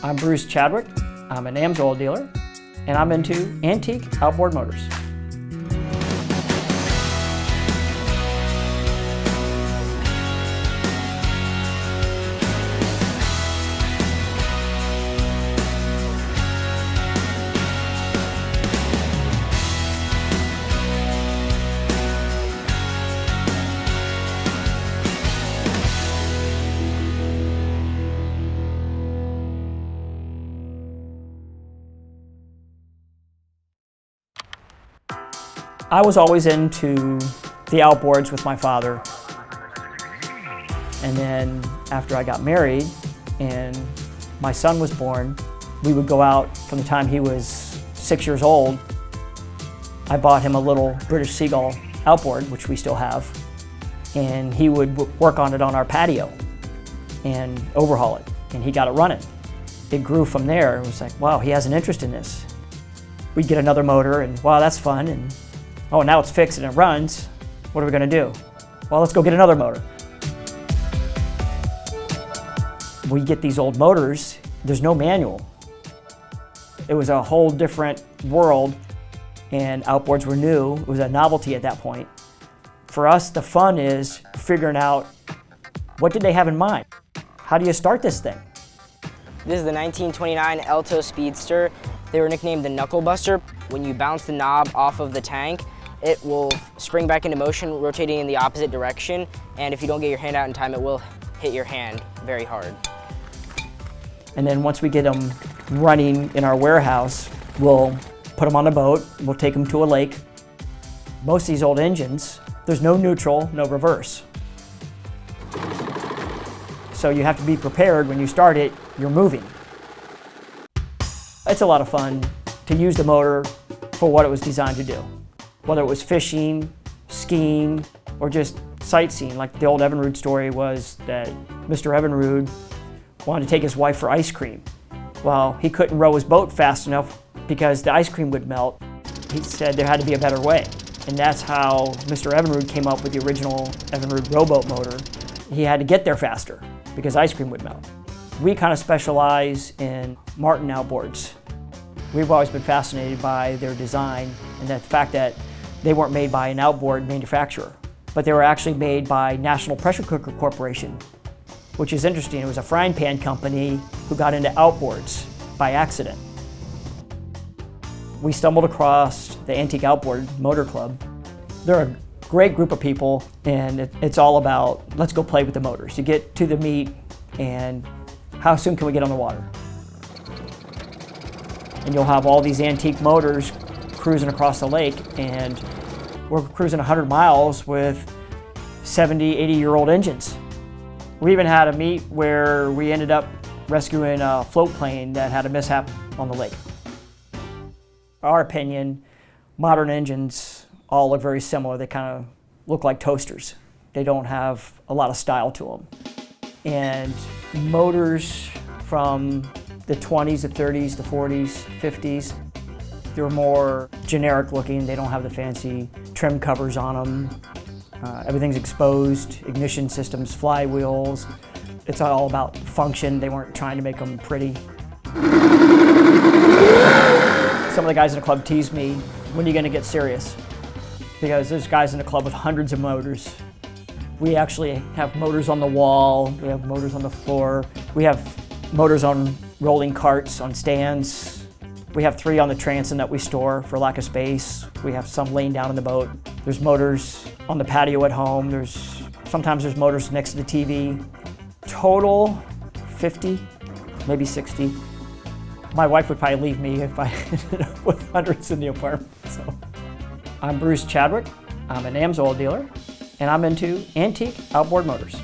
I'm Bruce Chadwick. I'm an AMSOIL dealer, and I'm into antique outboard motors. I was always into the outboards with my father. And then after I got married and my son was born, we would go out from the time he was 6 years old. I bought him a little British Seagull outboard, which we still have, and he would work on it on our patio and overhaul it, and he got it running. It grew from there. It was like, wow, he has an interest in this. We'd get another motor and wow, that's fun. And oh, now it's fixed and it runs. What are we gonna do? Well, let's go get another motor. We get these old motors, there's no manual. It was a whole different world, and outboards were new. It was a novelty at that point. For us, the fun is figuring out, what did they have in mind? How do you start this thing? This is the 1929 Alto Speedster. They were nicknamed the Knuckle Buster. When you bounce the knob off of the tank, it will spring back into motion, rotating in the opposite direction, and if you don't get your hand out in time, it will hit your hand very hard. And then once we get them running in our warehouse, we'll put them on a boat, we'll take them to a lake. Most of these old engines, there's no neutral, no reverse. So you have to be prepared when you start it, you're moving. It's a lot of fun to use the motor for what it was designed to do. Whether it was fishing, skiing, or just sightseeing, like the old Evinrude story was that Mr. Evinrude wanted to take his wife for ice cream. Well, he couldn't row his boat fast enough because the ice cream would melt. He said there had to be a better way. And that's how Mr. Evinrude came up with the original Evinrude rowboat motor. He had to get there faster because ice cream would melt. We kind of specialize in Martin outboards. We've always been fascinated by their design and the fact that they weren't made by an outboard manufacturer, but they were actually made by National Pressure Cooker Corporation, which is interesting. It was a frying pan company who got into outboards by accident. We stumbled across the Antique Outboard Motor Club. They're a great group of people, and it's all about, let's go play with the motors. You get to the meet, and how soon can we get on the water? And you'll have all these antique motors cruising across the lake, and we're cruising 100 miles with 70, 80-year-old engines. We even had a meet where we ended up rescuing a float plane that had a mishap on the lake. In our opinion, modern engines all look very similar. They kind of look like toasters. They don't have a lot of style to them. And motors from the 20s, the 30s, the 40s, 50s, they're more generic looking. They don't have the fancy trim covers on them. Everything's exposed, ignition systems, flywheels. It's all about function. They weren't trying to make them pretty. Some of the guys in the club tease me, when are you gonna get serious? Because there's guys in the club with hundreds of motors. We actually have motors on the wall, we have motors on the floor, we have motors on rolling carts, on stands. We have 3 on the transom that we store for lack of space. We have some laying down in the boat. There's motors on the patio at home. Sometimes there's motors next to the TV. Total 50, maybe 60. My wife would probably leave me if I ended up with hundreds in the apartment. So. I'm Bruce Chadwick. I'm an AMSOIL dealer, and I'm into antique outboard motors.